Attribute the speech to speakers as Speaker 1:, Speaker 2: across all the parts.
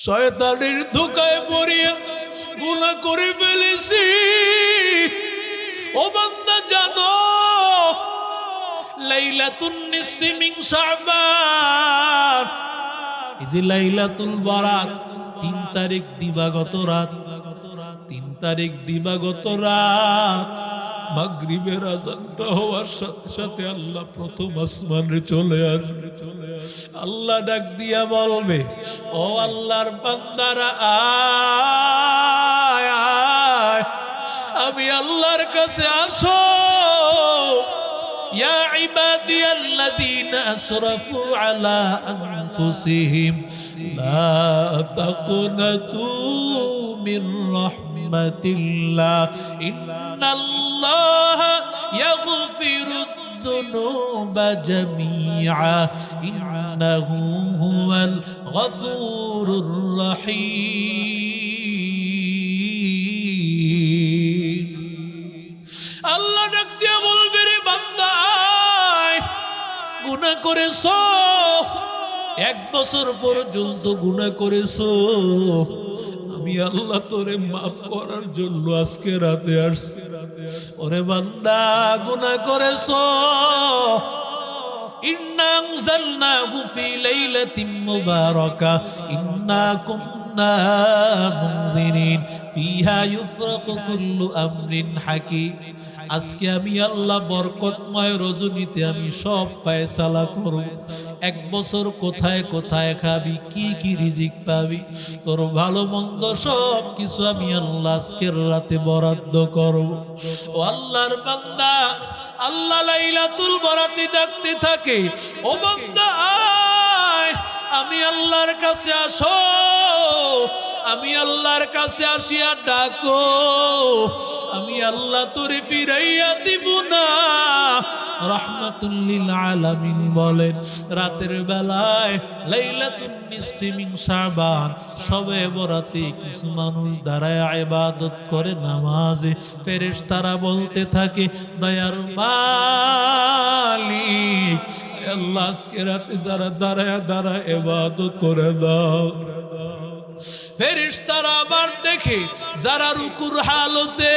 Speaker 1: শয়তানের ধোঁকায় পড়িয়া গুনাহ করে ফেলেছি। ও বান্দা জানো, লাইলাতুন নিসফি মিন শাবান, এই যে লাইলাতুল বারাত 3 তারিখ দিবাগত রাত, 3 তারিখ দিবাগত রাত মাগরিবের আযানটা হওয়ার সাথে সাথে আল্লাহ প্রথম আসমানে চলে আসবে। আল্লাহ ডাক দিয়া বলবে, ও আল্লাহর বান্দারা আয় আয়, আমি আল্লাহর কাছে আসো। ইয়া ইবাদিয়াল্লাযীনা আসরাফু আলা আনফুসিহিম লা তাকুনাতু মির রাহমাতিল্লাহ ইন্নাল্লাহা ইয়াগফিরুদ যুনুবা জামিআ ইন্নাহু হুয়াল গফুরুর রহিম। আল্লাহ ডাক দিয়া বলবে, রে বান্দা গুনাহ করেছো, 1 বছর পর্যন্ত গুনাহ করেছো, আমি আল্লাহ তোরে মাফ করার জন্য আজকে রাতে আসছি। ওরে বান্দা গুনাহ করেছো, ইন্না আনজালনাহু ফি লাইলাতিন মুবারাকা ইন্না কুন্না মুনজিরিন ফিহা ইউফরাকু কুল্লু আমরিন হাকিম। আজকে আমি আল্লাহ বরকতময় রজনীতে আমি সব ফয়সালা করব। 1 বছর কোথায় কোথায় খাবি, কি কি রিজিক পাবি, তোর ভালো মন্দ সব কিছু আমি আল্লাহ আজকের রাতে বরাদ্দ করব। ও আল্লাহর বান্দা, আল্লাহ লাইলাতুল বারাতে ডাকতে থাকে, ও বান্দা আয়, আমি আল্লাহর কাছে আসো, আমি আল্লাহর কাছে আসিয়া ডাকো, আমি আল্লাহ তোরে ফিরাইয়া দিব না। রাহমাতুল লিল আলামিন বলেন, রাতের বেলায় লাইলাতুন নিসফি মিন শাবান শবে বরাতে কিছু মানুষ দাঁড়ায় ইবাদত করে নামাজে, ফেরেশতারা বলতে থাকে, দয়ার মালিক আল্লাহ আজকে রাতে যারা দাঁড়ায় দাঁড়ায় ইবাদত করে দাও। ফেরেশতারা আবার দেখে যারা রুকুর হালতে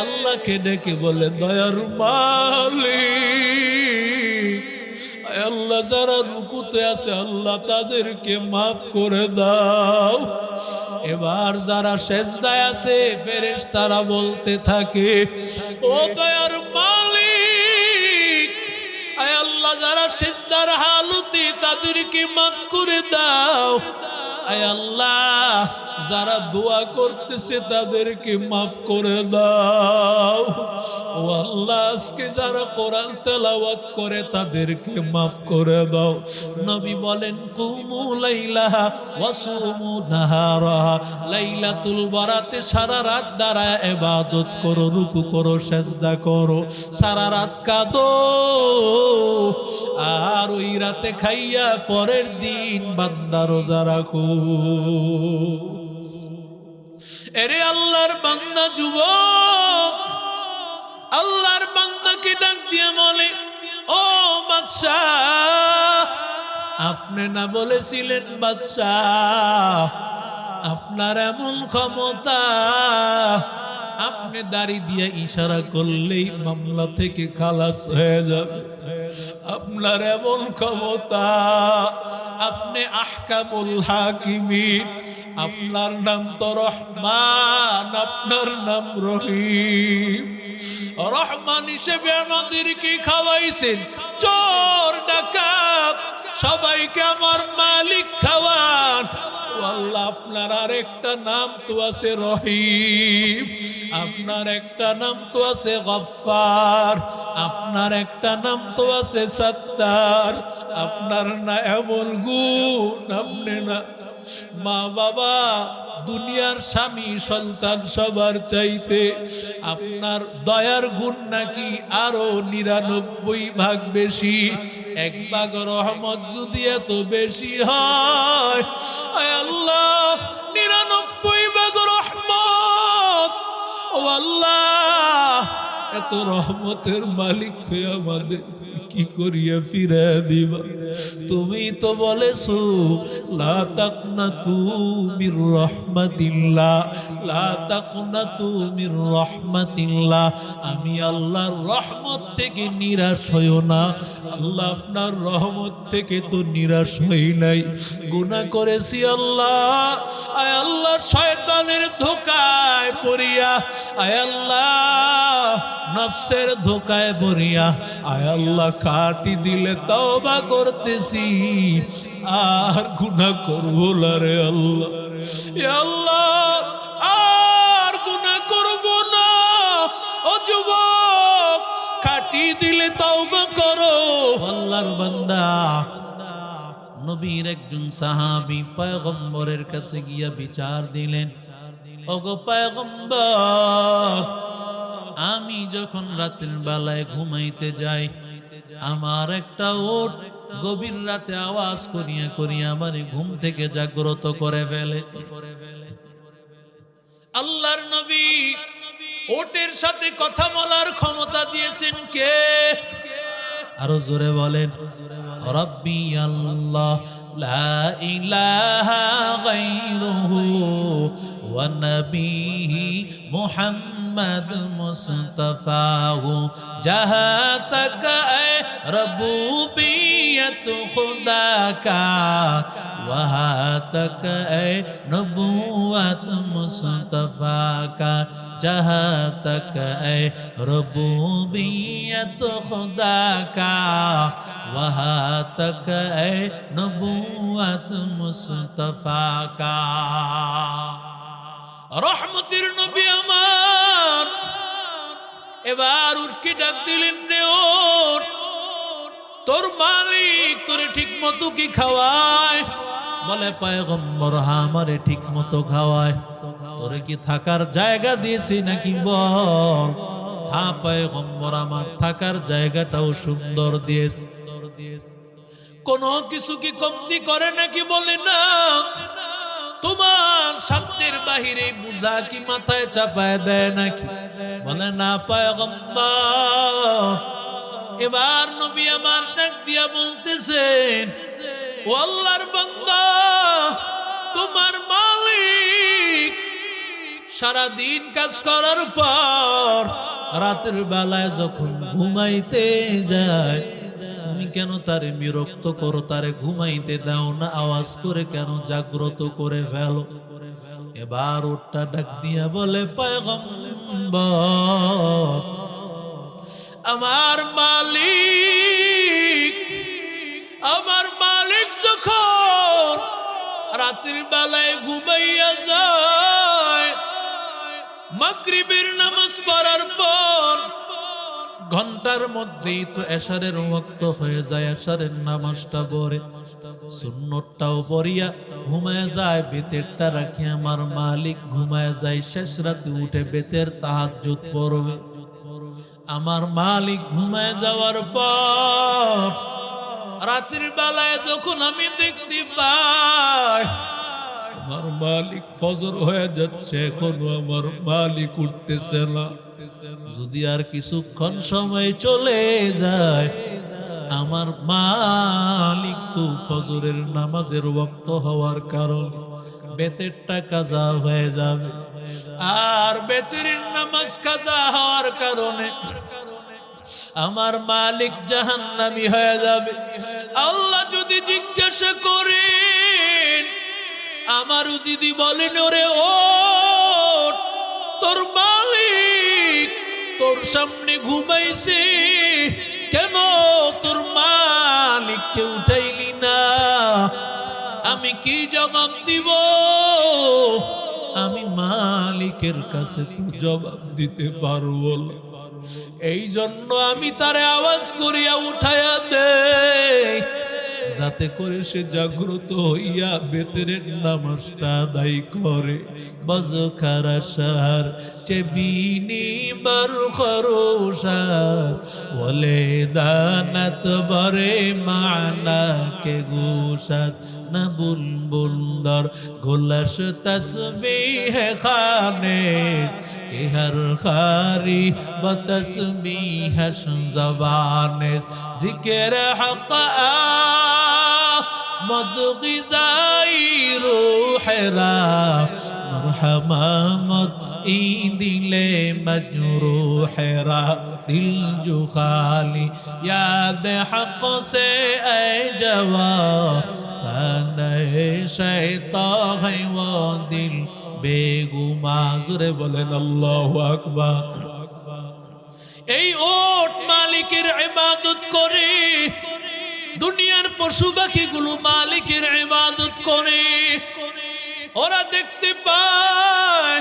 Speaker 1: আল্লাহকে ডেকে বলে, দয়ার মালিক আল্লাহ যারা রুকুতে আছে আল্লাহ তাদেরকে মাফ করে দাও। এবার যারা সেজদায় আছে ফেরেশতারা বলতে থাকে, ও দয়ার মালিক আল্লাহ যারা সেজদার হালতে তাদেরকে মাফ করে দাও। আয় আল্লাহ যারা দোয়া করতেছে তাদেরকে মাফ করে দাও। ও আল্লাহ আজকে যারা কোরআন তেলাওয়াত করে তাদেরকে মাফ করে দাও। নবী বলেন, কুমু লাইলাহা ওয়া সুমু নাহারাহা, লাইলাতুল বারাতে সারা রাত দাঁড়ায় ইবাদত করো, রুকু করো, সিজদা করো, সারা রাত কাঁদো, আর ওই রাতে খাইয়া পরের দিন বান্দা রোজা রাখো। এরে আল্লাহর বান্দা যুবক, আল্লাহর বান্দাকে ডাক দিয়ে বলে, ও বাদশাহ, আপনি না বলেছিলেন বাদশাহ আপনার এমন ক্ষমতা, আপনি দাড়ি দিয়ে ইশারা করলেই মামলা থেকে খালাস হয়ে যাবে। আপনার এমন ক্ষমতা, আপনি আহকামুল হাকিমিন, আপনার নাম তো রহমান, আপনার নাম রহিম। রহমান হিসেবে আমাদেরকে খাওয়াইছেন, চোর ডাকাত সবাইকে আমার মালিক খাওয়ান। আল্লাহ আপনার আরেকটা নাম তো আছে রহিম, আপনার একটা নাম তো আছে গফফার, আপনার একটা নাম তো আছে সত্তার। আপনার না এমন গুণ, আপনি না মা বাবা দুনিয়ার স্বামী সন্তান সবার চাইতে আপনার দয়ার গুণ নাকি আরো 99 ভাগ বেশি। 1 ভাগ রহমত যদি এত বেশি হয়, আয় আল্লাহ 99 ভাগ রহমত। ও আল্লাহ এত রহমতের মালিক হয়ে আমাদের কি করিয়া ফিরে দিবা? তুমি তো বলেছো লা তাকনাতু মির রাহমাতিল্লাহ, লা তাকনাতু মির রাহমাতিল্লাহ। আমি আল্লাহর রহমত থেকে নিরাশ হইও না। আল্লাহ আপনার রহমত থেকে তো নিরাশ হই নাই। গুনাহ করেছি আল্লাহ, আয় আল্লাহ শয়তানের ধোঁকায় পড়িয়া, আয় আল্লাহ নফসের ধোঁকায় পড়িয়া, আয় আল্লাহ খাটি দিলে তওবা করতেছি, আর গুনাহ করব না রে আল্লাহ। ইয়া আল্লাহ আর গুনাহ করব না। ও যুবক, খাটি দিলে তওবা করো। আল্লাহর বান্দা নবীর একজন সাহাবী পয়গম্বরের কাছে গিয়া বিচার দিলেন, ওগো পয়গম্বর, আমি যখন রাতের বেলায় ঘুমাইতে যাই, আমার একটা ওট গভীর রাতে আওয়াজ করিয়া করিয়া আমার ঘুম থেকে জাগ্রত করে ফেলে। আল্লাহর নবী ওটের সাথে কথা বলার ক্ষমতা দিয়েছেন কে? আরো জোরে বলেন, রব্বি আল্লাহ লা ইলাহা গায়রুহু ওয়া নবিহি মুহাম্মদ মুস্তাফাহু জাহাতাক এ রব্বুবিয়ত খুদা কা ওয়া হাতাক এ নবুওয়াত মুস্তাফা কা जहाँ तक ऐ रबूबियत खुदा का वहाँ तक ऐ नबूवत मुस्तफा का। रहमतिर नबी আমার এবার উঠকে ডাক দিলেন, রে ওঠ, তোর মালিক তোরে ঠিক মতো কি খাওয়ায়? বলে পয়গম্বর, হ্যাঁ আমারে ঠিক মতো খাওয়ায়। তোরে কি থাকার জায়গা দিয়েছি নাকি? বল। হ্যাঁ পয়গম্বর, আমার থাকার জায়গাটাও সুন্দর দিয়েছে। কোনো কিছু কি কমতি করে নাকি? বলে না। তোমার সাধ্যের বাহিরে বুঝা কি মাথায় চাপায় দেয় নাকি? বলে না পয়গম্বর। এবার নবী আমার ডাক দিয়া বলতেছেন, ও আল্লাহর বান্দা, তোমার মালিক সারা দিন কাজ করার পর রাতের বেলায় যখন ঘুমাইতে যায়, তুমি কেন তারে বিরক্ত করো? তারে ঘুমাইতে দাও না, আওয়াজ করে কেন জাগ্রত করে ফেলো? এবার ওটা ডাক দিয়া বলে, পয়গম্বর, আমার মালিক যখন রাতের বেলায় ঘুমাইয়া যায়, মাগরিবের নামাজ পড়ার পর ঘন্টার মধ্যেই তো এশারের ওয়াক্ত হয়ে যায়। এশারের নামাজটা পড়ে, সুন্নতটাও পড়িয়া ঘুমায় যায়। বেতেরটা রাখি আমার মালিক ঘুমায় যায়। শেষ রাতে উঠে বেতের তাহাজ্জুদ পড়বে। আমার মালিক ঘুমায় যাওয়ার পর রাতের বেলায় যখন আমি দেখতে পাই আমার মালিক ফজর হয়ে যাচ্ছে, এখনো আমার মালিক উঠতেছে না। যদি আর কিছুক্ষণ সময় চলে যায়, আমার মালিক তো ফজরের নামাজের ওয়াক্ত হওয়ার কারণে বেতেরটা কাজা হয়ে যাবে। আর বেতের নামাজ কাজা হওয়ার কারণে আমার মালিক জাহান্নামী হয়ে যাবে। আল্লাহ যদি জিজ্ঞাসা করেন, আমারও যদি বলেন, ওরে ওঠ, তোর মালিক তোর সামনে ঘুমাইছে, কেন তোর মালিককে উঠাইলি না? আমি কি জবাব দিব? আমি মালিকের কাছে তো জবাব দিতে পারবো না। এই জন্য আমি তারে আওয়াজ করিয়া উঠাইয়া দেই, যাতে করে সে জাগ্রত হইয়া বেতের নামাজটা আদায় করে। বজখারা শহর চেবিনি বার খরোশাস বলে দানাত বরে মানা কে গোশাত न बुलबुल दर गुलश तस्बीह खानेस के हर खारी व तस्बीह ज़बानेस जिक्र हक़ मद ग़िज़ाई रूह रा मरहमा मत ई दिले मजरूह रा दिल जो खाली याद हक़ से ऐ जवा खाने शैतान है वो दिल बेगुमाज़ुरे बोलें अल्लाहु अकबर এই ওট মালিকের ইবাদত করে দুনিয়ার পশু পাখিগুলো মালিকের ইবাদত করে ওরা দেখতে পায়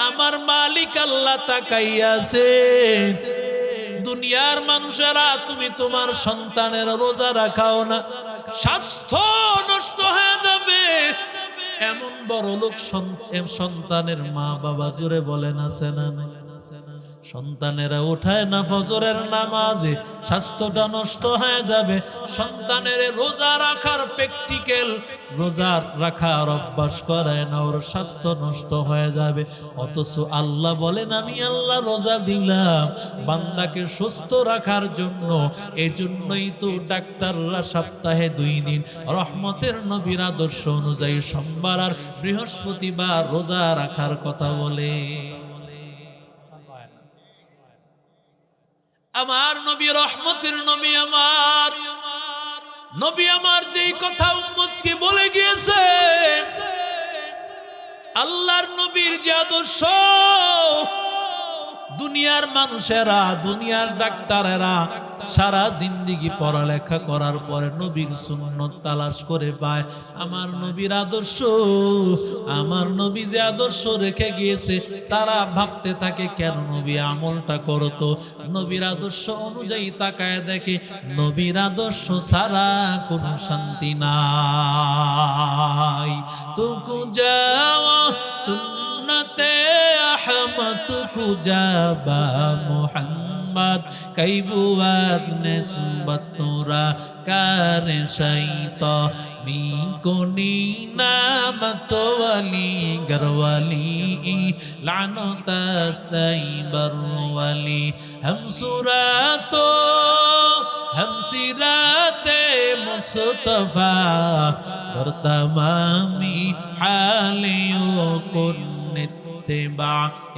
Speaker 1: আমার মালিক আল্লাহ তাকাইয়া আছে দুনিয়ার মানুষেরা তুমি তোমার সন্তানের রোজা রাখাও না স্বাস্থ্য নষ্ট হয়ে যাবে এমন বড় লোক সন্তানের মা বাবা জোরে বলেন আছে না সন্তানেরা উঠায় না ফজরের নামাজে স্বাস্থ্যটা নষ্ট হয়ে যাবে সন্তানের রোজা রাখার প্র্যাকটিক্যাল রোজা রাখার অভ্যাস করায় না ওর স্বাস্থ্য নষ্ট হয়ে যাবে অথচ আল্লাহ বলেন আমি আল্লাহ রোজা দিলাম বান্দাকে সুস্থ রাখার জন্য এজন্যই তো ডাক্তাররা সপ্তাহে 2 দিন রহমতের নবীর আদর্শ অনুযায়ী সোমবার আর বৃহস্পতিবার রোজা রাখার কথা বলে আমার নবী রহমতের নবী আমার যেই কথা উম্মতকে বলে গিয়েছে আল্লাহর নবীর যে আদর্শ দুনিয়ার মানুষেরা দুনিয়ার ডাক্তারেরা সারা জিন্দেগি পড়ালেখা করার পরে নবীর সুন্নাত তালাশ করে পায় আমার নবীর আদর্শ আমার নবী যে আদর্শ রেখে গিয়েছে তারা ভাবতে থাকে কেন নবী আমলটা করতো নবীর আদর্শ অনুযায়ী তাকায় দেখে নবীর আদর্শ ছাড়া কোনো শান্তি নাই তুকু যাওয়া সুন্নতে আহমদ কুজাবা মুহাম্মদ কাইবুয়াত নিসবত তোরা কার শাইতা মি কোনি নামত ওয়ালি গরওয়ালি লানত আস্তাইবার ওয়ালি হাম সুরাতো हम सिराते मुस्तफा और तमामी हालियों को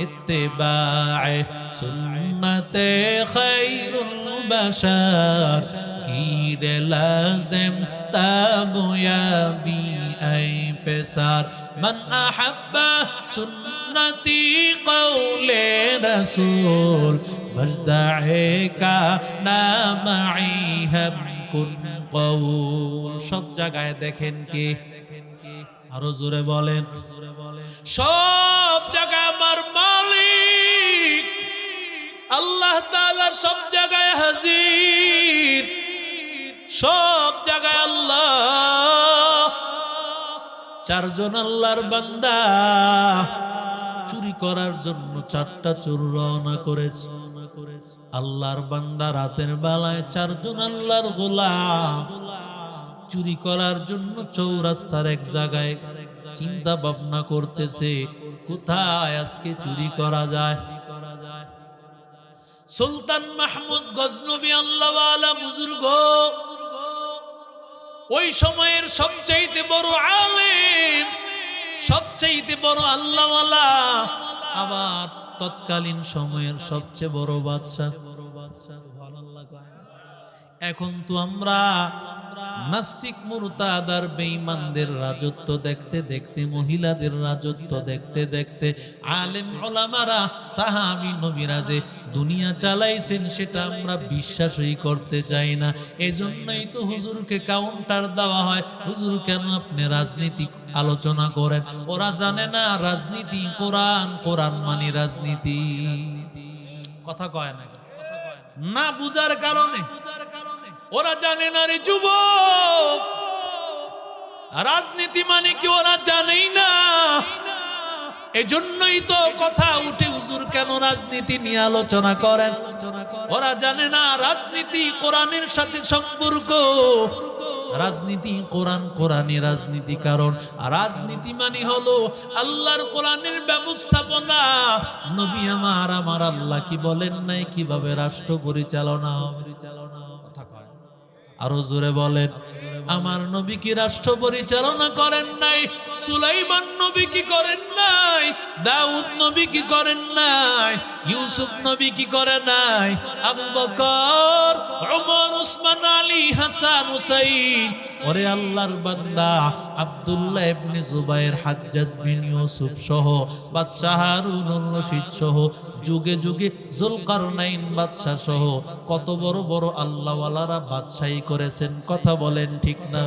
Speaker 1: इत्तिबा सुन्नते खैरुल बशर कीर लाजिम ताबुयाबी ऐ पेसार मन अहब्बा सुन्नती कौले रसूल मजदाए का नामाई हम कुन कौल सब जगह देखें कि आरो जोरे बोलें सब जगह আমার মালিক আল্লাহ তাআলা সব জায়গায় হাজির সব জায়গায় আল্লাহ চারজন আল্লাহর বান্দা চুরি করার জন্য 4টা চোর রওনা করেছে আল্লাহর বান্দা রাতের বেলায় 4 জন আল্লাহর গোলাম চুরি করার জন্য চৌরাস্তার এক জায়গায় চিন্তা ভাবনা করতেছে কোথায় আজকে চুরি করা যায় সুলতান মাহমুদ গজনবী আল্লাহ ওয়ালা বুজুর্গ ওই সময়ের সবচেয়ে বড় আলেম সবচেয়ে বড় আল্লাহ ওয়ালা আবার তৎকালীন সময়ের সবচেয়ে বড় বাদশা সুবহানাল্লাহ এখন তো আমরা নাস্তিক মুরতাদার বেঈমানদের রাজত্ব দেখতে দেখতে মহিলাদের রাজত্ব দেখতে দেখতে আলেম উলামারা সাহাবী নবীরা যে দুনিয়া চালাইছেন সেটা আমরা বিশ্বাসই করতে চাই না এজন্যই তো হুজুরকে কাউন্টার দেওয়া হয় হুজুর কেন আপনি রাজনীতি আলোচনা করেন ওরা জানে না রাজনীতি কোরআন কোরআন মানে রাজনীতি কথা কয় না না বুঝার কারণে ওরা জানে না রে যুবক রাজনীতি মানে কি ওরা জানেই না এজন্যই তো কথা উঠে হুজুর কেন রাজনীতি নিয়ে আলোচনা করেন ওরা জানে না রাজনীতি কোরআনের সাথে সম্পর্ক রাজনীতি কোরআন, কোরআনই রাজনীতি। কারণ রাজনীতি মানে হলো আল্লাহর কোরআনের ব্যবস্থাপনা। নবী আমার আল্লাহ কি বলেন নাই কিভাবে রাষ্ট্র পরিচালনা হবে? কথা কয়, আরো জোরে বলেন। আমার নবী কি রাষ্ট্র পরিচালনা করেন নাই? সুলাইমান নবী কি করেন নাই? দাউদ নবী কি করেন নাই? ইউসুফ নবী কি করে নাই? আবু বকর, ওমর, উসমান, আলী, হাসান, হুসাইন, ওরে আল্লাহর বান্দা আব্দুল্লাহ ইবনে জুবাইর, হাজ্জাজ বিন ইউসুফ সহ, বাদশাহ হারুনুর রশিদ সহ, যুগে যুগে জুলকারনাইন বাদশাহ সহ কত বড় বড় আল্লাহওয়ালারা বাদশাহী করেছেন। কথা বলেন ঠিক না?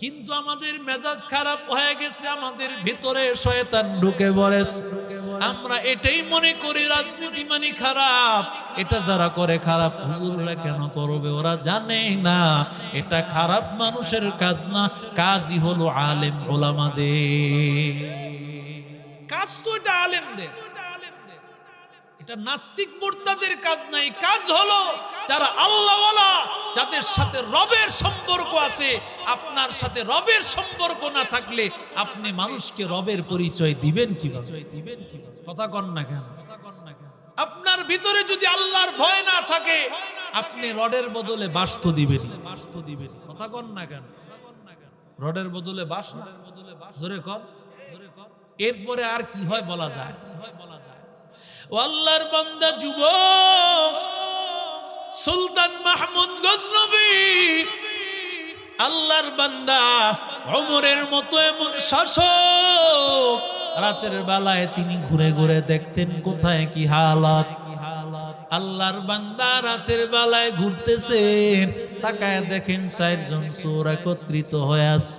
Speaker 1: কিন্তু আমাদের মেজাজ খারাপ হয়ে গেছে, আমাদের ভিতরে শয়তান ঢুকে পড়েছে। আমরা এটাই মনে করি রাজনীতি মানে খারাপ। এটা যারা করে খারাপ, হুজুররা কেন করবে? ওরা জানে না এটা খারাপ মানুষের কাজ না, কাজই হলো আলেম ওলামাদের কাজ। তো এটা আলেমদের, এটা নাস্তিক মুরতাদের কাজ নাই। কাজ হলো যারা আল্লাহওয়ালা, যাদের সাথে রবের সম্পর্ক আছে। আপনার সাথে রবের সম্পর্ক না থাকলে আপনি মানুষকে রবের পরিচয় দিবেন কিভাবে? কথা কন না কেন? আপনার ভিতরে যদি আল্লাহর ভয় না থাকে, আপনি রডের বদলে বাঁশ তো দিবেন। কথা কন না কেন? রডের বদলে বাঁশ না, জোরে কর। এরপরে আর কি হয় বলা যায়? ও আল্লাহর বান্দা যুবক, সুলতান মাহমুদ গজনবী, আল্লাহর বান্দা ওমরের মতো এমন শাসক, রাতের বেলায় তিনি ঘুরে ঘুরে দেখতেন কোথায় কি হালাত। আল্লাহর বান্দা রাতের বেলায় ঘুরতেছেন, তাকায় দেখেন 4 জন চোর একত্রিত হয়ে আছে।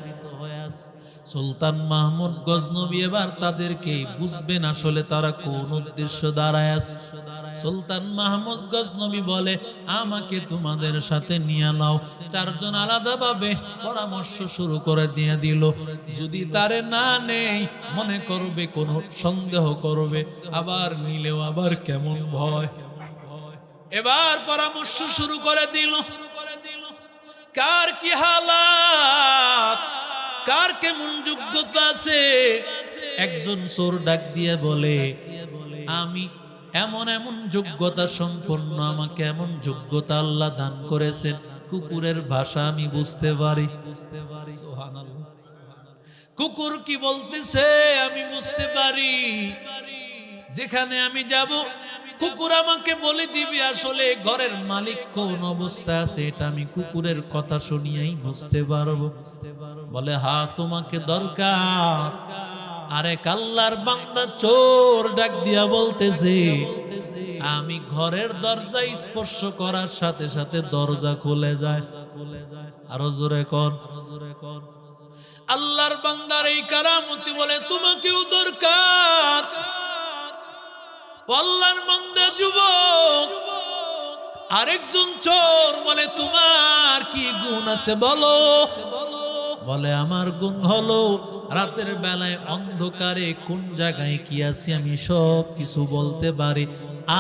Speaker 1: সুলতান মাহমুদ গজনবী এবার তাদেরকে বুঝবেন আসলে তারা কোন উদ্দেশ্য দাঁড়ায় আছে। সুলতান মাহমুদ গজনবী বলে, আমাকে তোমাদের সাথে নিয়ে নাও। 4 জন আলাদাভাবে পরামর্শ শুরু করে দিয়ে দিল। যদি তারে না নেই মনে করবে কোন সন্দেহ করবে, আবার নিলেও আবার কেমন ভয়। এবার পরামর্শ শুরু করে দিল, কার কি হালাত, কার কেমন যোগ্যতা আছে। একজন চোর ডাক দিয়ে বলে, আমি এমন এমন যোগ্যতা সম্পন্ন, আমাকে এমন যোগ্যতা আল্লাহ দান করেছেন, কুকুরের ভাষা আমি বুঝতে পারি। সুবহানাল্লাহ। কুকুর কি বলতেছে আমি বুঝতে পারি। যেখানে আমি যাব কুকুর আমাকে বলে দিবে আসলে ঘরের মালিক কোন অবস্থা আছে, এটা আমি কুকুরের কথা শুনিয়াই বুঝতে পারবো। বলে, হ্যাঁ তোমাকে দরকার। আরে আল্লাহর বান্দা চোর ডাক দিয়া বলতেছে, আমি ঘরের দরজা স্পর্শ করার সাথে সাথে দরজা খুলে যায়। আরো জোরে কোন। আল্লাহর বান্দার এই কারামতি বলে, তোমাকেও দরকার। আল্লাহর বান্দা যুবক, আরেকজন চোর বলে, তোমার কি গুণ আছে বলো। বলে, আমার গুণ হলো রাতের বেলায় অন্ধকারে কোন জায়গায় কি আছে আমি সব কিছু বলতে পারি,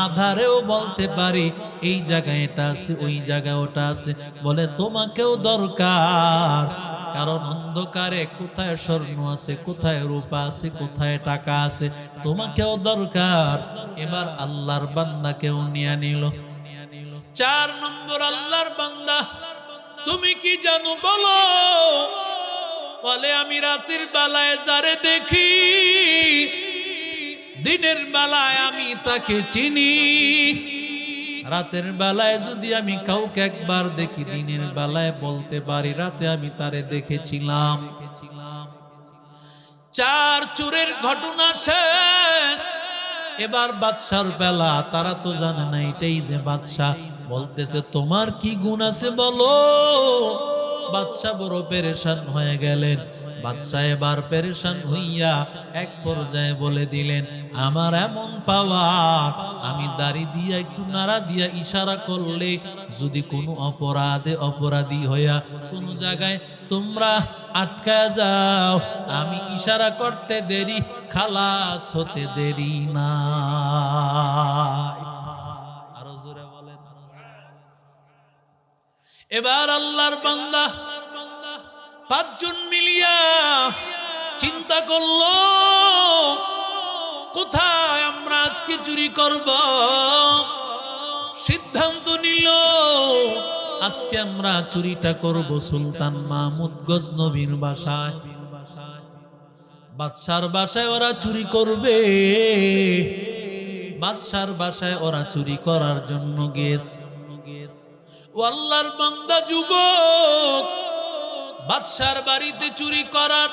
Speaker 1: আধারেও বলতে পারি এই জায়গায় এটা আছে, ওই জায়গায় ওটা আছে। বলে, তোমাকেও দরকার, কারণ অন্ধকারে কোথায় স্বর্ণ আছে, কোথায় রূপা আছে, কোথায় টাকা আছে, তোমাকেও দরকার। এবার আল্লাহর বান্দাকেও নিয়ে নিল। 4 নম্বর আল্লাহর বান্দা, তুমি কি জানো বলো। বলে, আমি রাতের বেলায় যারে দেখি, দিনের বেলায় আমি তাকে চিনি। রাতের বেলায় যদি আমি কাউকে একবার দেখি, দিনের বেলায় বলতে পারি রাতে আমি তারে দেখেছিলাম। 4 চোরের ঘটনা শেষ। এবার বাদশার বেলা, তারা তো জানে না এটাই যে বাদশাহ। বলতেছে, তোমার কি গুণ আছে বলো। বাদশাহ বড় পেরেশান হয়ে গেলেন। বাদশাহ এবার পেরেশান হইয়া এক পর্যায়ে বলে দিলেন, আমার এমন পাওয়ার, আমি দাড়ি দিয়া একটু নাড়া দিয়া ইশারা করলে যদি কোনো অপরাধী হইয়া কোন জায়গায় তোমরা আটকায় যাও, আমি ইশারা করতে দেরি, খালাস হতে দেরি না। আরো জোরে বলেন। এবার আল্লাহর বান্দা পাঁচজন মিলিয়া চিন্তা করলো, কোথায় আমরা আজকে চুরি করব। সিদ্ধান্ত নিল আজকে আমরা চুরিটা করব সুলতান মাহমুদ গজনবীর বাসায়। বাদশার বাসায় ওরা চুরি করবে। বাদশার বাসায় ওরা চুরি করার জন্য গিয়েছে। ও আল্লাহর বান্দা যুবক, বাদশার বাড়িতে চুরি করার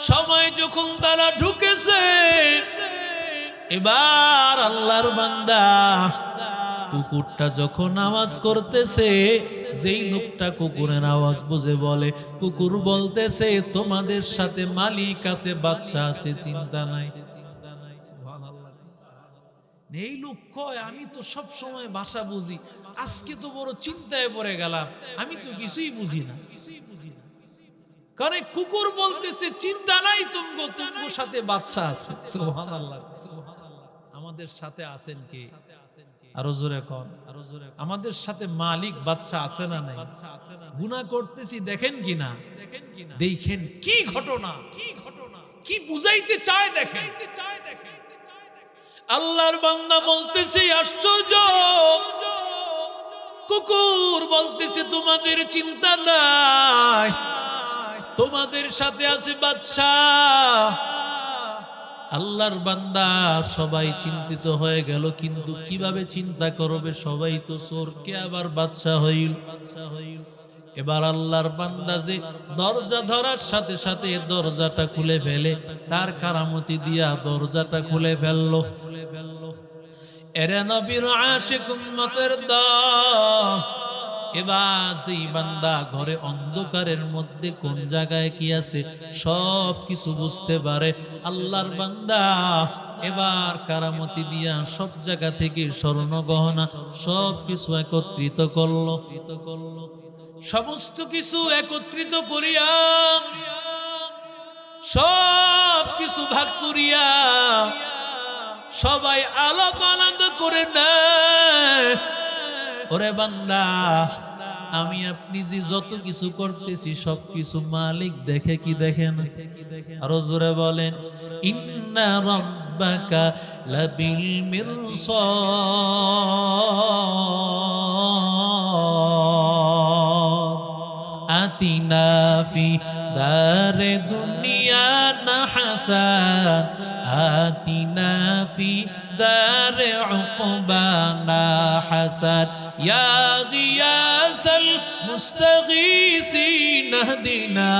Speaker 1: সময় যখন তারা ঢুকেছে, এবার আল্লাহর বান্দা কুকুরটা যখন আওয়াজ করতেছে, যেই লোকটা কুকুরের আওয়াজ বুঝে বলে, কুকুর বলতেছে তোমাদের সাথে মালিক আছে, বাদশা আছে, চিন্তা নাই। এই লোক কয় আমি তো সব সময় ভাষা বুঝি, আজকে তো বড় চিন্তায় পড়ে গেলাম, আমি তো কিছুই বুঝি না। কারণ কুকুর বলতেছে চিন্তা নাই, তোমার সাথে বাদশা আছে। সুবহানাল্লাহ। আমাদের সাথে আছেন কে? আরো জোরে কোন। আমাদের সাথে মালিক বাদশা আছে না নাই? গুনাহ করতেছি দেখেন কিনা, দেখেন কি ঘটনা, কি বুঝাইতে চায় দেখেন। আল্লাহর বান্দা বলতেছে আশ্চর্য, কুকুর বলতেছে তোমাদের চিন্তা নাই, তোমাদের সাথে আছে বাদশাহ। আল্লাহর বান্দা সবাই চিন্তিত হয়ে গেল, কিন্তু কিভাবে চিন্তা করবে, সবাই তো চোর, কে আবার বাদশা হইল। এবার আল্লাহর বান্দা যে দরজা ধরার সাথে সাথে দরজাটা খুলে ফেলে, তার কারামতি দিয়া দরজাটা খুলে ফেললো। এরে নবীর আশিক উম্মতের দল, এবার যেই বান্দা ঘরে অন্ধকারের মধ্যে কোন জায়গায় কি আছে সব কিছু বুঝতে পারে, আল্লাহর বান্দা এবার কারামতি দিয়া সব জায়গা থেকে স্বর্ণ গহনা সব কিছু একত্রিত করলো। সমস্ত কিছু একত্রিত করিয়া সব কিছু ভাগ করিয়া সবাই আলাদা আলাদা করে নেয়। ওরে বান্দা, আমি আপনি যে যত কিছু করতেছি সব কিছু মালিক দেখে কি দেখে না? আরো জোরে বলেন, ইন্না রাব্বাকা লাবিল মিরসাদ আতিনা ফি দারে দুনিয়া না হাসান আতিনা ফি দারে উকবানা হাসান ইয়া গিয়াসাল মুস্তাগীসিন ইহদিনা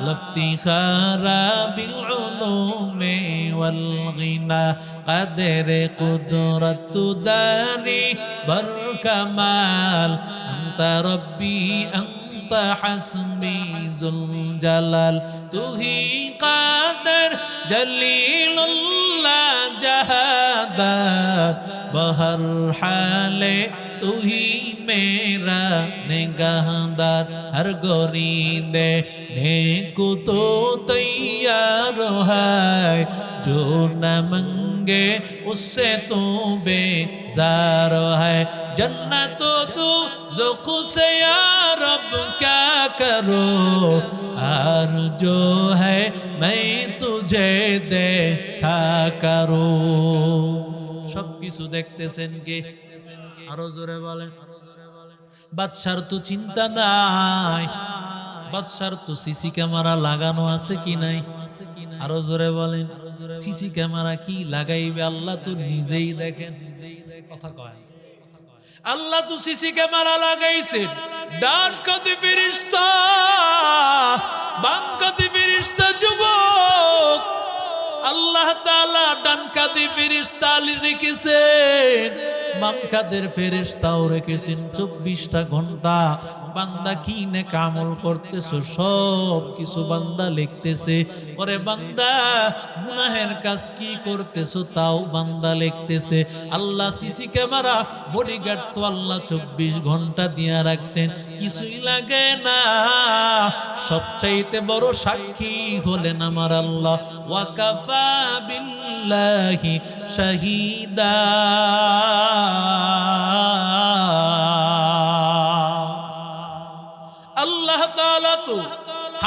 Speaker 1: লাফতিখারা বিল উলুমি ওয়াল গিনা কদরে কুদরত দানি বর কামাল আনতা রব্বি আনতা হাসবি যুল জালাল তুহি কাদের জলিলুল্লাহ জাহাদাত বহর হালে তুহি মেরা নিগাহদার হর গরিদে নেকু তো তৈয়ার है जो न मंगे उससे तू बेजार है जन्नत तू ज़ुक़ से या रब क्या करो और जो है मैं तुझे देखा करो। सब किसु देखतेছেন কে? আরো জোরে বলেন। বাদশার তো চিন্তা নাই, বাদশার তো সিসি ক্যামেরা লাগানো আছে কি নাই? আরো জোরে বলেন। সিসি ক্যামেরা কি লাগাইবে? আল্লাহ তো নিজেই দেখেন। কথা কয়, আল্লাহ তো সিসি ক্যামেরা লাগাইছেন। ডান কাঁধে ফেরেশতা, বাম কাঁধে ফেরেশতা। যুবক, আল্লাহ তাআলা ডান কাঁধে ফেরেশতা রেখেছেন, বাম কাঁধের ফেরেশতাও রেখেছেন। 24টা ঘন্টা বান্দা কি নেক আমল করতেছো সব কিছু বান্দা লিখতেছে। ওরে বান্দা, গুনাহের কাজ কি করতেছো তাও বান্দা লিখতেছে। আল্লাহ সিসি ক্যামেরা বডিগার্ড তো আল্লাহ 24 ঘন্টা দিয়া রাখছেন, কিছুই লাগে না। সবচাইতে বড় সাক্ষী হলেন আমার আল্লাহ। ওয়াকাফা বিল্লাহি শাহিদা।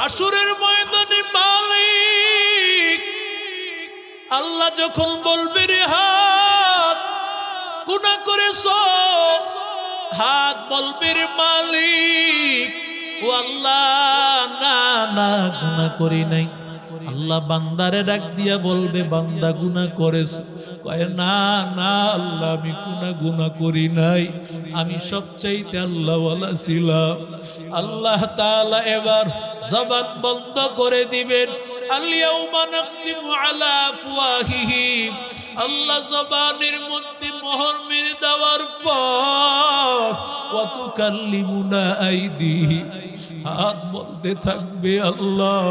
Speaker 1: হাসরের ময়দানে মালিক আল্লাহ যখন বলবে রে হাত গুনাহ করেছো, হাত বলবে রে মালিক ও আল্লাহ না না গুনাহ করি নাই। আল্লাহ বান্দারে ডাক দিয়া বলবে বান্দা গুনাহ করেছে, কয় না না আল্লাহ আমি গুনাহ করি নাই, আমি সবচাইতে আল্লাহওয়ালা ছিলাম। আল্লাহ তাআলা এবার জবান বন্ধ করে দিবেন। আল-ইয়াউমা নাখতিমু আলা আফওয়াহিহিম, আল্লাহ জবানের মধ্যে মোহর মেরে দেওয়ার পর ওয়া তুকাল্লিমুনা আইদিহিম, হাত বলতে থাকবে আল্লাহ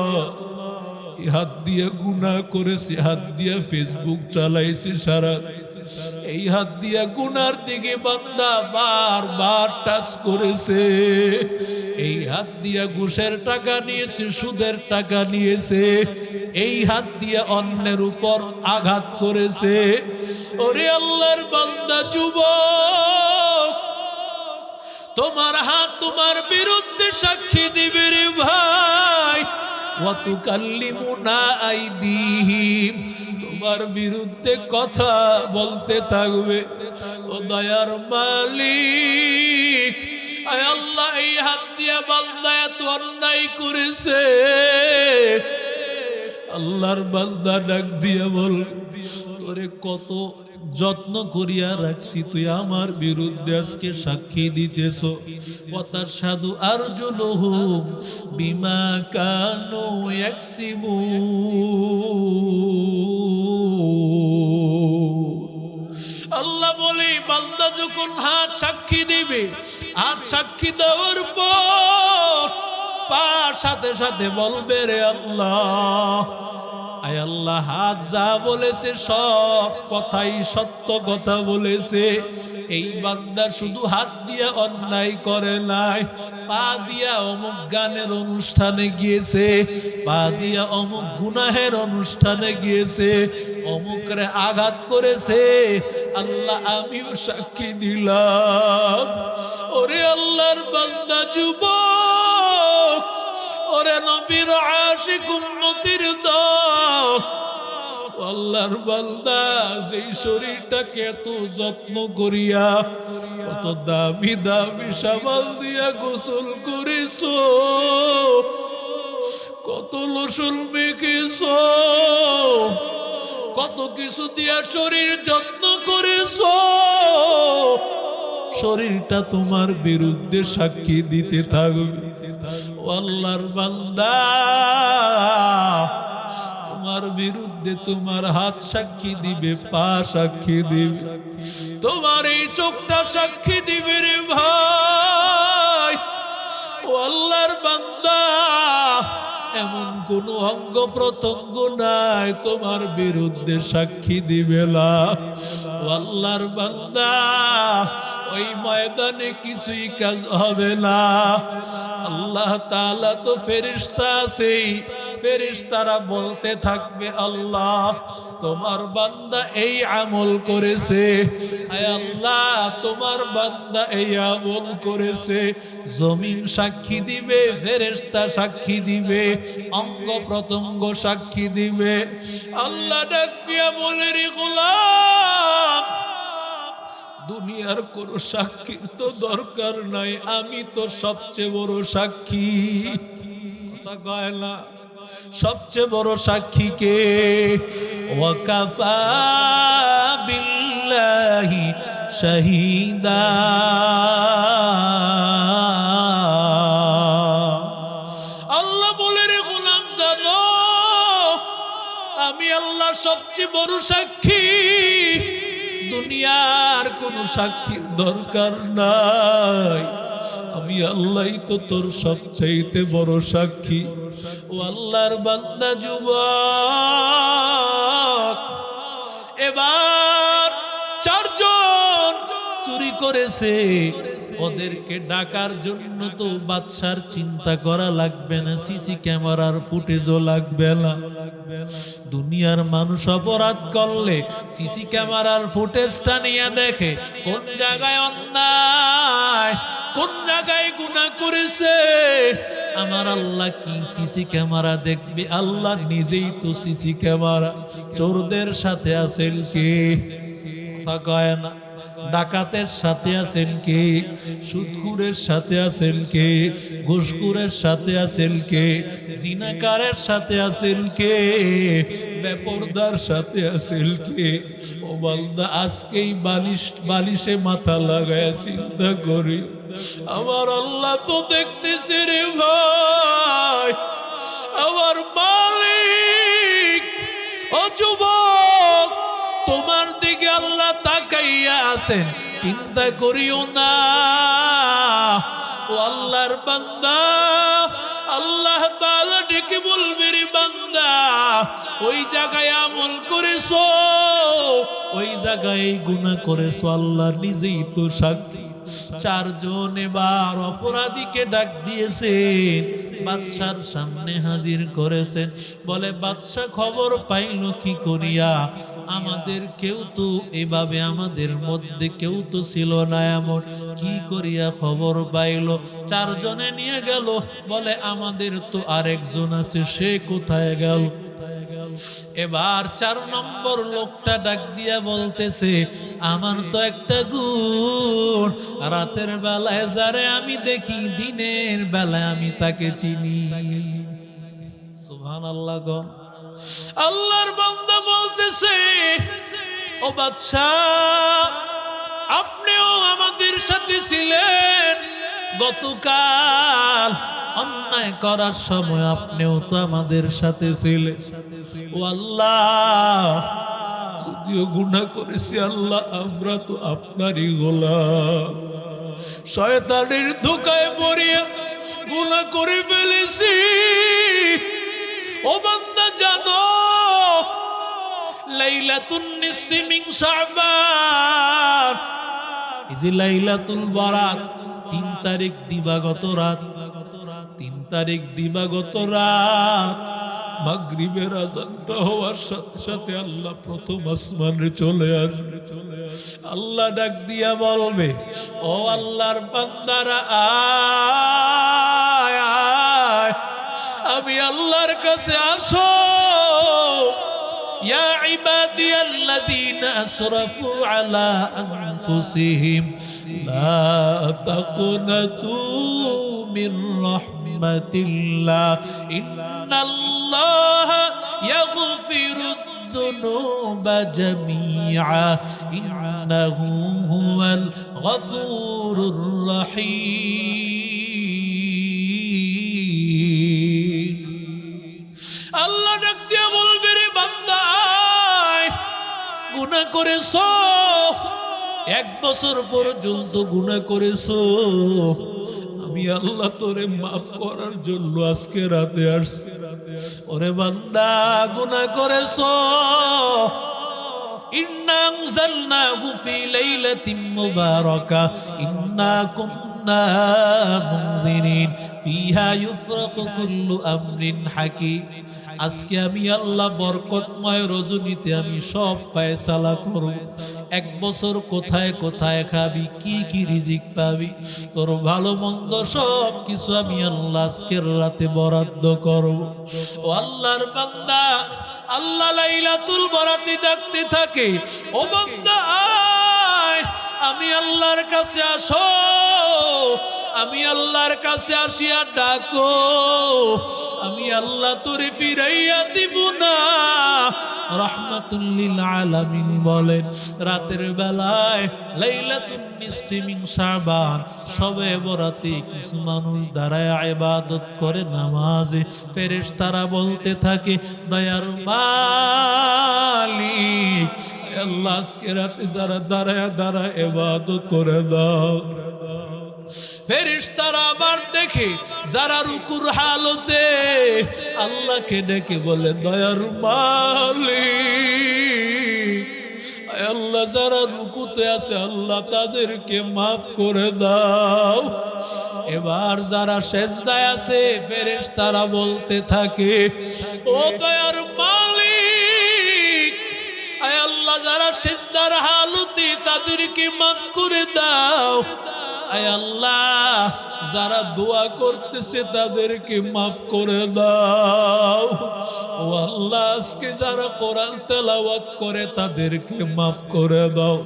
Speaker 1: এই হাত দিয়ে গুনাহ করেছে, হাত দিয়ে ফেসবুক চালাইছে সারা, এই হাত দিয়ে গুনার দিকে বান্দা বারবার টাচ করেছে, এই হাত দিয়ে ঘুষের টাকা নিয়েছে, সুদের টাকা নিয়েছে, এই হাত দিয়ে অন্যের উপর আঘাত করেছে। ওরে আল্লাহর বান্দা যুবক, তোমার হাত তোমার বিরুদ্ধে সাক্ষী দিবে রে ভাই। ওয়া তুকাল্লিমুনা আইদিহিম, তোমার বিরুদ্ধে কথা বলতে থাকবে। ও দয়ার মালিক, আয় আল্লাহ এই হাত দিয়া বান্দা এত অন্যায় করেছে। আল্লাহর বান্দা ডাক দিয়া বল, তোরে কত যত্ন করিয়া রাখছি, তুই আমার বিরুদ্ধে আজকে সাক্ষী দিতেছ। ওয়াতাশহাদু আরজুলুহুম বিমা কানু ইয়াকসিবুন। আল্লাহ বলে বান্দা যখন হাত সাক্ষী দিবে, হাত সাক্ষী দেওয়ার পর পা সাথে সাথে বলবে রে আল্লাহ, আয় আল্লাহ হাত যা বলেছে সব কথাই সত্য কথা বলেছে। এই বান্দা শুধু হাত দিয়া অন্যায় করে নাই, পা দিয়া অমুক গানের অনুষ্ঠানে গিয়েছে, পা দিয়া অমুক গুনাহের অনুষ্ঠানে গিয়েছে, অমুকরে আঘাত করেছে। আল্লাহ আমিও সাক্ষী দিলাম। ওরে আল্লাহর বান্দা যুবক, ওরে নবীর আশিক উম্মতির দল, আল্লাহর বান্দা যেই শরীরটাকে এত যত্ন করিয়া কত দামি দামি সাবান দিয়া গোসল করেছো, কত লোশন মেখেছো, কত কিছু দিয়া শরীর যত্ন করেছো, শরীরটা তোমার বিরুদ্ধে সাক্ষী দিতে থাকবে। আল্লাহর বান্দা তোমার বিরুদ্ধে তোমার হাত সাক্ষী দিবে, পা সাক্ষী দিবে, তোমার এই চোখটা সাক্ষী দিবে রে ভাই। ও আল্লাহর বান্দা, এমন কোন অঙ্গ প্রত্যঙ্গ নাই তোমার বিরুদ্ধে সাক্ষী দিবে না। ও আল্লাহর বান্দা, ওই ময়দানে কিছুই কাজ হবে না। আল্লাহ তাআলা তো ফেরেশতা আছে, ফেরেশতারা বলতে থাকবে আল্লাহ তোমার বান্দা এই আমল করেছে, আয় আল্লাহ তোমার বান্দা এই আমল করেছে। জমিন সাক্ষী দিবে, ফেরেশতা সাক্ষী দিবে, অঙ্গ প্রত্যঙ্গ সাক্ষী দিবে। আল্লাহ ডাক দিয়া বলে রে গোলাম, দুনিয়ার কোন সাক্ষীর তো দরকার নাই, আমি তো সবচেয়ে বড় সাক্ষী। কথা কয় না, সবচেয়ে বড় সাক্ষী কে? ওয়াকাফা বিল্লাহি শাহিদা। আল্লাহ বলে রে গোলাম জানো, আমি আল্লাহ সবচেয়ে বড় সাক্ষী, দুনিয়ার কোন সাক্ষীর দরকার নাই, আমি আল্লাহই তো তোর সবচাইতে বড় সাক্ষী। ও আল্লাহর বান্দা যুবক, এবার চারজন চুরি করেছে, ওদেরকে ডাকার জন্য তো বাদশার চিন্তা করা লাগবে না, সিসি ক্যামেরার ফুটেজও লাগবে না। দুনিয়ার মানুষ অপরাধ করলে সিসি ক্যামেরার ফুটেজটা নিয়ে দেখে কোন জায়গায় অন্যায়, কোন জায়গায় গুনাহ করেছে। আমার আল্লাহ কি সিসি ক্যামেরা দেখবে? আল্লাহ নিজেই তো সিসি ক্যামেরা। চোরদের সাথে আছেন কে? কথা কয় না। ডাকাতের সাথে আছেন কে? সুদখোরের সাথে আছেন কে? ঘুষখোরের সাথে আছেন কে? জিনাকারের সাথে আছেন কে? বেপরদার সাথে আছেন কে? ও বান্দা, আজকেই বালিশে মাথা লাগায় চিন্তা করি, আমার আল্লাহ তো দেখতেছে রে ভাই, আমার মালিক। ও যুবক, তোমার দিকে আল্লাহ তাকাইয়া আছেন, চিন্তা করিও না। ও আল্লাহর বান্দা, আল্লাহ তাআলা ডেকে বলবে, রে বান্দা, ওই জায়গায় আমল করেছো, ওই জায়গায় গুনাহ করেছো, আল্লাহ নিজেই তো সাক্ষী। চারজন এবার অপরাধীকে ডাক দিয়েছেন, বাদশার সামনে হাজির করেছেন। বলে, বাদশা খবর পাইল কি করিয়া? আমাদের কেউ তো এভাবে, আমাদের মধ্যে কেউ তো ছিল না এমন, কি করিয়া খবর পাইল? চারজনে নিয়ে গেল। বলে, আমাদের তো আরেকজন আছে, সে কোথায় গেল? এবার 4 নম্বর লোকটা ডাক দিয়া বলতেছে, আমার তো একটা গুণ, রাতের বেলায় যারে আমি দেখি, দিনের বেলায় আমি তাকে চিনি। সুবহানাল্লাহ গো। আল্লাহর বান্দা বলতেছে, ও বাদশাহ, আপনিও আমাদের সাথে ছিলেন গতকাল, অন্যায় করার সময় আপনিও তো আমাদের সাথে ছিলেন। ও আল্লাহ, যদিও গুনাহ করেছি আল্লাহ, আমরা তো আপনারই গোলাম, শয়তানের ধোঁকায় পড়িয়া গুনাহ করে ফেলেছি। ও বান্দা, জানো লাইলাতুন নিসফি মিন শাবান, এই যে লাইলাতুল বারাত, 3 তারিখ দিবাগত রাত, 3 তারিখ দিবাগত রাত, মাগরিবের আযানটা হওয়ার সাথে সাথে আল্লাহ প্রথম আসমানে চলে আসবে। আল্লাহ ডাক দিয়া বলবে, ও আল্লাহর বান্দারা, আয় আয়, আমি আল্লাহর কাছে আসো। ইয়া ইবাদিয়াল্লাযীনা আসরাফু আলা আনফুসিহিম লা তাকুনাতু মির রাহমাতিল্লাহ, ইন্নাল্লাহা ইয়াগফিরুদ যুনুবা জামিআ, ইন্নাহু হুয়াল গফুরুর রহিম। আল্লাহ ডাক দিয়া বলবে, রে বান্দা, গুনাহ করেছো, 1 বছর পর্যন্ত গুনাহ করেছো, আমি আল্লাহ তোরে মাফ করার জন্য আজকে রাতে আসছি। ওরে বান্দা, গুনাহ করেছো, ইন্না আনজালনাহু ফি লাইলাতিন মুবারাকাহ, ইন্না কুন্না মুনজিরিন, ফিহা ইউফরাকু কুল্লু আমরিন হাকিম। আজকে আমি আল্লাহ বরকতময় রজনীতে আমি সব ফয়সালা করব। 1 বছর কোথায় কোথায় খাবি, কি কি রিজিক পাবি, তোর ভালো মন্দ সব কিছু আমি আল্লাহ আজকের রাতে বরাদ্দ করব। ও আল্লাহর বান্দা, আল্লাহ লাইলাতুল বরাতে ডাকতে থাকে, ও বান্দা আয়, আমি আল্লাহর কাছে আসো, আমি আল্লাহর কাছে আসিয়া ডাকো, আমি আল্লাহ তোরে ফিরাইয়া দিব না। রাহমাতুল লিল আলামিন বলেন, রাতের বেলায় লাইলাতুন নিসফি মিন শাবান, শবে বরাতে কিছু মানুষ দাঁড়ায় ইবাদত করে নামাজে, ফেরেশতারা বলতে থাকে, দয়ার মালিক, আল্লাহ আজকে রাতে যারা দাঁড়ায় দাঁড়ায় ইবাদত করে দাও। ফেরেশতারা আবার দেখে যারা রুকুর হালতে আল্লাহকে ডেকে বলে, দয়ার মালিক, আল্লাহ যারা রুকুতে আছে আল্লাহ তাদেরকে মাফ করে দাও। এবার যারা সেজদায় আছে ফেরেশতারা বলতে থাকে, ও দয়ার মালিক, আয় আল্লাহ যারা সেজদার হালতে তাদেরকে মাফ করে দাও। আয় আল্লাহ, যারা দোয়া করতেছে তাদেরকে মাফ করে দাও। ও আল্লাহ, আজকে যারা কোরআন তেলাওয়াত করে তাদেরকে মাফ করে দাও।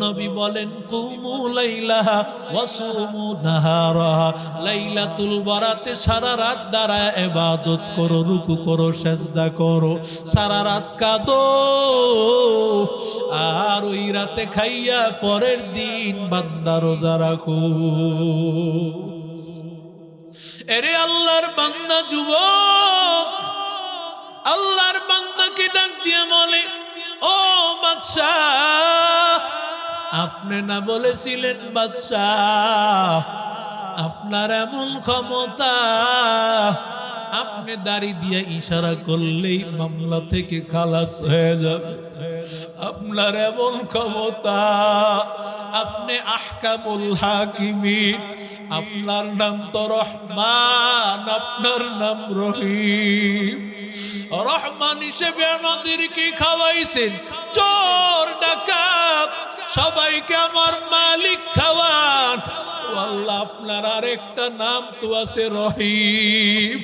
Speaker 1: নবী বলেন, কুমু লাইলাহা ওয়া সুমু নাহারাহা। লাইলাতুল বারাতে সারা রাত দাঁড়ায় ইবাদত করো, রুকু করো, সিজদা করো, সারা রাত কাঁদো, আর ওই রাতে খাইয়া পরের দিন বান্দা রোজা রাখো। এরে আল্লাহর বান্দা যুবক, আল্লাহর বান্দাকে ডাক দিয়ে বলে, ও বাদশাহ, আপনি না বলেছিলেন বাদশাহ আপনার এমন ক্ষমতা, আপনি দাড়ি দিয়ে ইশারা করলেই মামলা থেকে খালাস হয়ে যাবে। আপনার এমন ক্ষমতা, আপনি আহকামুল হাকিমিন, আপনার নাম তো রহমান, আপনার নাম রহিম। রহমান হিসেবে আমাদেরকে খাওয়াইছেন, চোর ডাকাত সবাইকে আমার মালিক খাওয়ান। আল্লাহ, আপনার আরেকটা নাম তো আছে রহিম,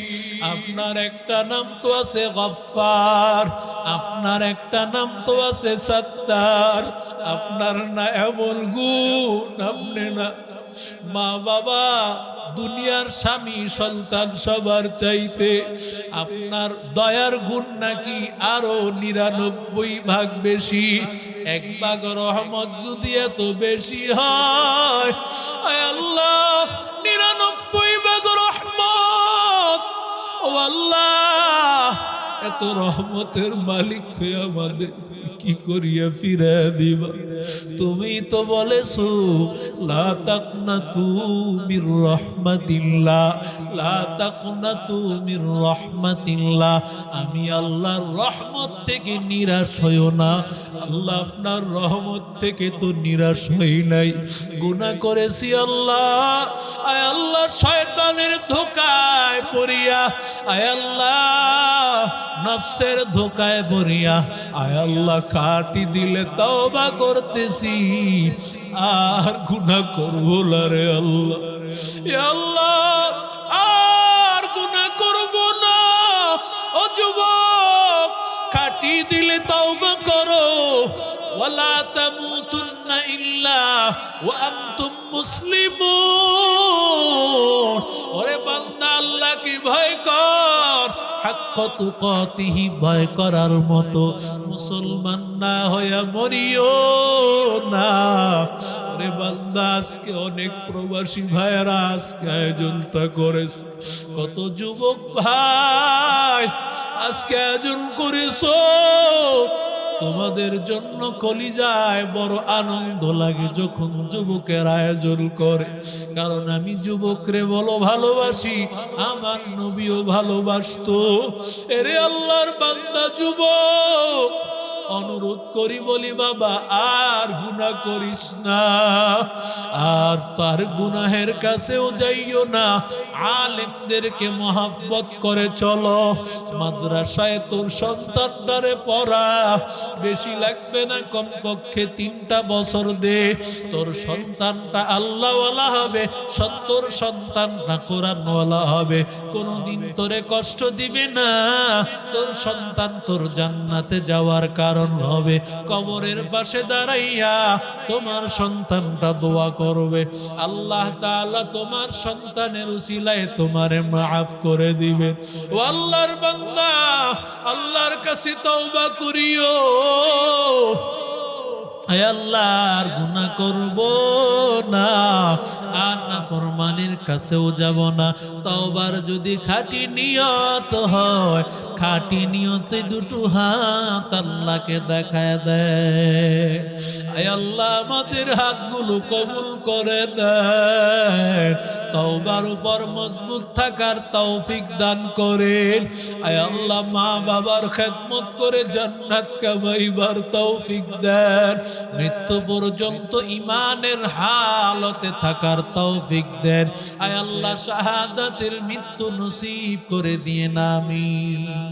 Speaker 1: আপনার একটা নাম তো আছে গফফার, আপনার একটা নাম তো আছে সত্তার। আপনার না এমন গুণ, আপনি না মা বাবা দুনিয়ার স্বামী সন্তান সবার চাইতে আপনার দয়ার গুণ নাকি আরো 99 ভাগ বেশি। 1 ভাগ রহমত যদি এত বেশি হয়, আয় আল্লাহ 99 ভাগ রহমত, ও আল্লাহ এত রহমতের মালিক হয়ে আমাদের কি করিয়া ফিরে দিবা? তুমি তো বলেছো লা তাকনাতু মির রাহমাতিল্লাহ, লা তাকনাতু মির রাহমাতিল্লাহ। আমি আল্লাহর রহমত থেকে নিরাশ হইও না। আল্লাহ, আপনার রহমত থেকে তো নিরাশ হই নাই। গুনাহ করেছি আল্লাহ, আয় আল্লাহ শয়তানের ধোঁকায় পড়িয়া, আয় আল্লাহ নফসের ধোঁকায় পড়িয়া, আয় আল্লাহ খাটি দিলে তওবা করতেছি, আর গুনাহ করব না রে আল্লাহ। এ আল্লাহ আর গুনাহ করব না। ও যুবক, খাটি দিলে তওবা করো। ওয়ালা তামুতুন্না ইল্লা ওয়া আনতুম মুসলিমুন। ওরে বান্দা, আল্লাহকে ভয় কর, হাক্ক তুকাতিহি, ভয় করার মতো মুসলমান না হইয়া মরিও না। ওরে বান্দা, আজকে অনেক প্রবাসী ভাইয়েরা আজকে আয়োজনটা করেছে, কত যুবক ভাই আজকে আয়োজন করেছো। তোমাদের জন্য কলিজায় বড় আনন্দ লাগে যখন যুবকের আয়োজন করে, কারণ আমি যুবকরে বলো ভালোবাসি, আমার নবীও ভালোবাসতো। এরে আল্লাহর বান্দা যুবক, অনুরোধ করি বলি বাবা আর গুনাহ করিস না, আর তার গুনাহের কাছেও যাইও না। আলেমদেরকে মহব্বত করে চলো। মাদ্রাসায় তোর সন্তানটারে পড়া, বেশি লাগবে না, কমপক্ষে 3টা বছর দে, তোর সন্তানটা আল্লাহওয়ালা হবে, 70 সন্তানটা কোরআনওয়ালা হবে। কোনদিন তোরে কষ্ট দিবে না, তোর সন্তান তোর জান্নাতে যাওয়ার কারণ হবে। কবরের পাশে দাঁড়াইয়া তোমার সন্তানটা দোয়া করবে, আল্লাহ তাআলা তোমার সন্তানের উসিলায় তোমারে মাফ করে দিবে। ও আল্লাহর বান্দা, আল্লাহর কাছে তওবা করিও, আয় আল্লাহ আর গুনাহ করব না, আর নাফরমানির কাছেও যাব না। তওবার যদি খাঁটি নিয়ত হয়, খাঁটি নিয়তে দুটো হাত আল্লাহকে দেখায় দেয়। আয় আল্লাহ আমাদের হাতগুলো কবুল করে দেন, তওবার উপর মজবুত থাকার তৌফিক দান করেন। আয় আল্লাহ মা বাবার খেদমত করে জান্নাত কামাইবার তৌফিক দেন, মৃত্যু পর্যন্ত ঈমানের হালতে থাকার তৌফিক দেন। আয় আল্লাহ শাহাদাতের মৃত্যু নসিব করে দিয়েন, আমিন।